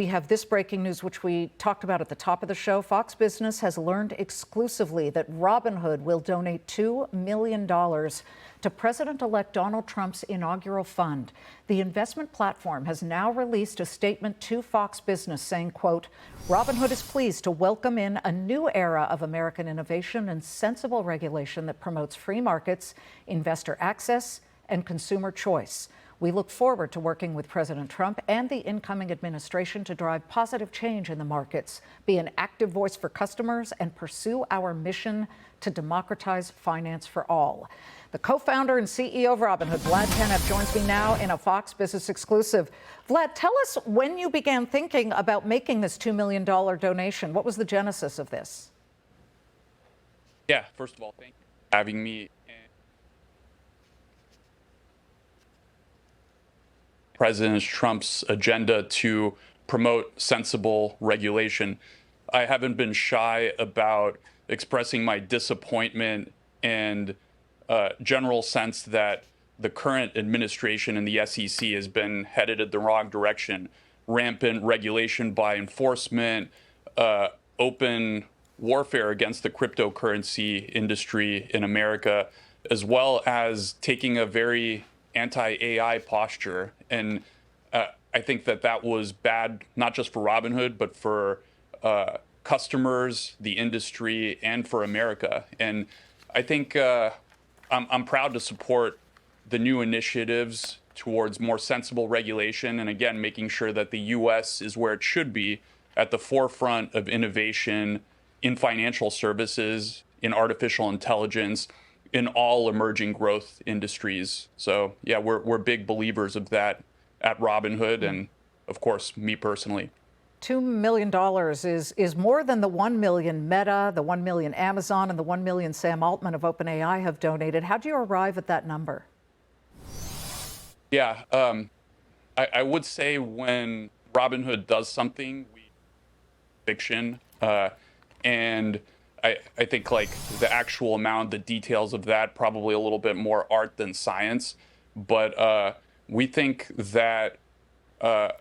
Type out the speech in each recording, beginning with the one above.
we have this breaking news, which we talked about at the top of the show. Fox Business has learned exclusively that Robinhood will donate $2 million to President-elect Donald Trump's inaugural fund. The investment platform has now released a statement to Fox Business saying, quote, Robinhood is pleased to welcome in a new era of American innovation and sensible regulation that promotes free markets, investor access, and consumer choice. We look forward to working with President Trump and the incoming administration to drive positive change in the markets, be an active voice for customers, and pursue our mission to democratize finance for all. The co-founder and CEO of Robinhood, Vlad Tenev, joins me now in a Fox Business exclusive. Vlad, tell us when you began thinking about making this $2 million donation. What was the genesis of this? Yeah, first of all, thank you for having me. President Trump's agenda to promote sensible regulation. I haven't been shy about expressing my disappointment and general sense that the current administration and the SEC has been headed in the wrong direction. Rampant regulation by enforcement, open warfare against the cryptocurrency industry in America, as well as taking a very anti-AI posture. And I think that was bad, not just for Robinhood, but for customers, the industry, and for America. And I think I'm proud to support the new initiatives towards more sensible regulation. And again, making sure that the U.S. is where it should be, at the forefront of innovation in financial services, in artificial intelligence, in all emerging growth industries. So yeah, we're big believers of that at Robinhood, and of course, me personally. $2 million is more than the 1 million Meta, the 1 million Amazon, and the 1 million Sam Altman of OpenAI have donated. How do you arrive at that number? Yeah, I would say when Robinhood does something, we fiction, and I think like the actual amount, the details of that, probably a little bit more art than science. But we think that the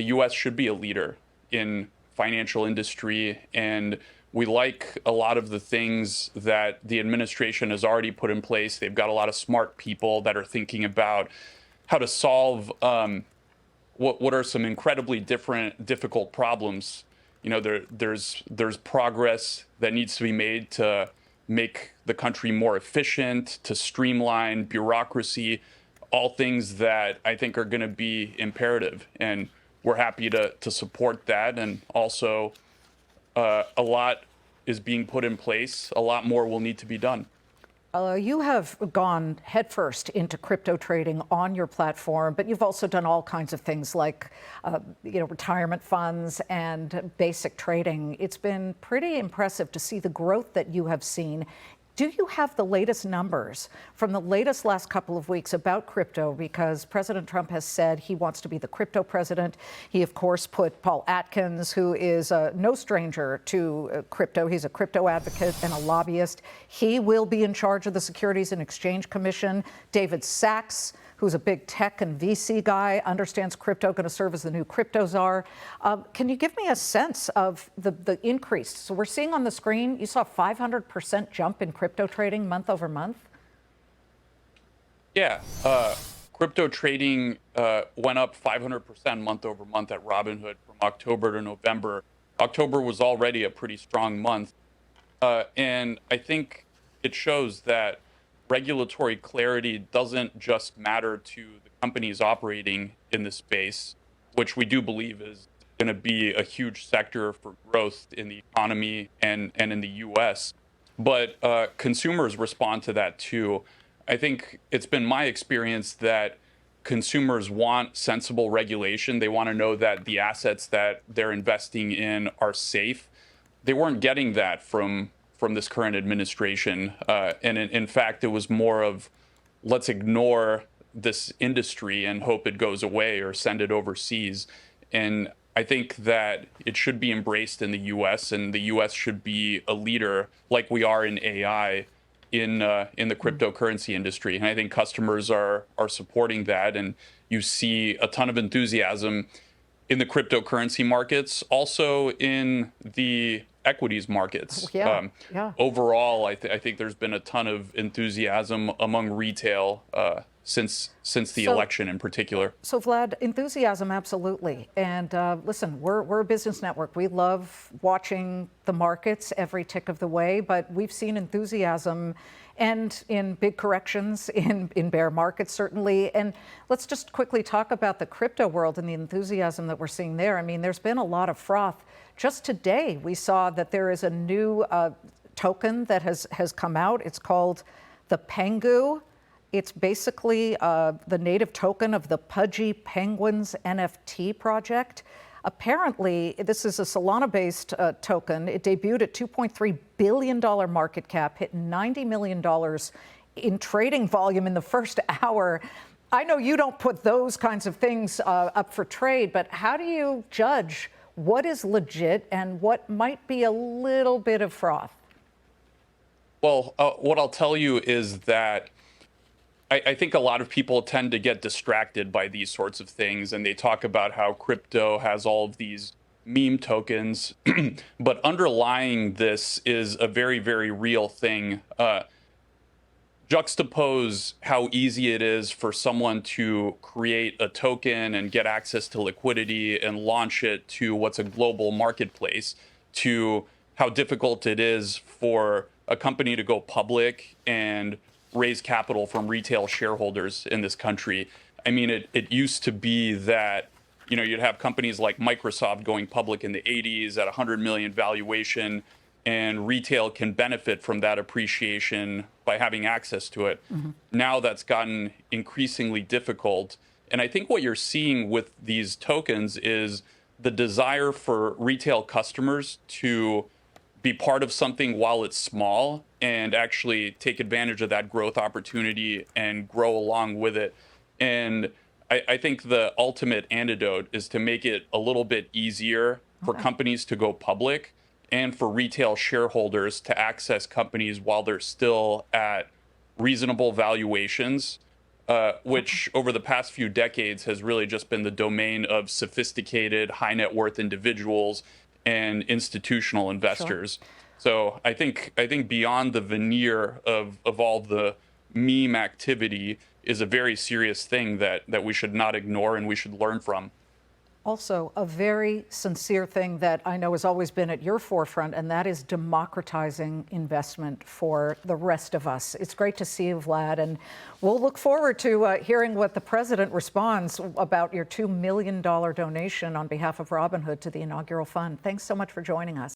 U.S. should be a leader in financial industry, and we like a lot of the things that the administration has already put in place. They've got a lot of smart people that are thinking about how to solve what are some incredibly difficult problems. You know, there's progress that needs to be made to make the country more efficient, to streamline bureaucracy, all things that I think are going to be imperative. And we're happy to support that. And also, a lot is being put in place. A lot more will need to be done. You have gone headfirst into crypto trading on your platform, but you've also done all kinds of things like, retirement funds and basic trading. It's been pretty impressive to see the growth that you have seen. Do you have the latest numbers from the last couple of weeks about crypto? Because President Trump has said he wants to be the crypto president. He, of course, put Paul Atkins, who is no stranger to crypto. He's a crypto advocate and a lobbyist. He will be in charge of the Securities and Exchange Commission. David Sachs, who's a big tech and VC guy, understands crypto, going to serve as the new crypto czar. Can you give me a sense of the increase? So we're seeing on the screen, you saw a 500% jump in crypto trading month over month? Yeah, crypto trading went up 500% month over month at Robinhood from October to November. October was already a pretty strong month. And I think it shows that regulatory clarity doesn't just matter to the companies operating in the space, which we do believe is going to be a huge sector for growth in the economy and in the U.S., but consumers respond to that too. I think it's been my experience that consumers want sensible regulation. They want to know that the assets that they're investing in are safe. They weren't getting that from this current administration. And in fact, it was more of, let's ignore this industry and hope it goes away or send it overseas. And I think that it should be embraced in the U.S., and the U.S. should be a leader like we are in AI in the cryptocurrency industry. And I think customers are supporting that. And you see a ton of enthusiasm in the cryptocurrency markets, also in the equities markets. Yeah. Overall, I think there's been a ton of enthusiasm among retail since the election in particular. So Vlad, enthusiasm, absolutely. And listen, we're a business network. We love watching the markets every tick of the way, but we've seen enthusiasm and in big corrections, in bear markets, certainly. And let's just quickly talk about the crypto world and the enthusiasm that we're seeing there. I mean, there's been a lot of froth. Just today, we saw that there is a new token that has come out. It's called the Pengu. It's basically the native token of the Pudgy Penguins NFT project. Apparently, this is a Solana-based token. It debuted at $2.3 billion market cap, hit $90 million in trading volume in the first hour. I know you don't put those kinds of things up for trade, but how do you judge what is legit and what might be a little bit of froth? Well, what I'll tell you is that I think a lot of people tend to get distracted by these sorts of things, and they talk about how crypto has all of these meme tokens, but underlying this is a very, very real thing. Juxtapose how easy it is for someone to create a token and get access to liquidity and launch it to what's a global marketplace, to how difficult it is for a company to go public and raise capital from retail shareholders in this country. I mean, it used to be that, you'd have companies like Microsoft going public in the 80s at 100 million valuation, and retail can benefit from that appreciation by having access to it. Mm-hmm. Now that's gotten increasingly difficult. And I think what you're seeing with these tokens is the desire for retail customers to be part of something while it's small and actually take advantage of that growth opportunity and grow along with it. And I think the ultimate antidote is to make it a little bit easier for companies to go public and for retail shareholders to access companies while they're still at reasonable valuations, which over the past few decades has really just been the domain of sophisticated, high net worth individuals and institutional investors. Sure. So I think beyond the veneer of all the meme activity is a very serious thing that we should not ignore and we should learn from. Also, a very sincere thing that I know has always been at your forefront, and that is democratizing investment for the rest of us. It's great to see you, Vlad, and we'll look forward to hearing what the president responds about your $2 million donation on behalf of Robinhood to the inaugural fund. Thanks so much for joining us.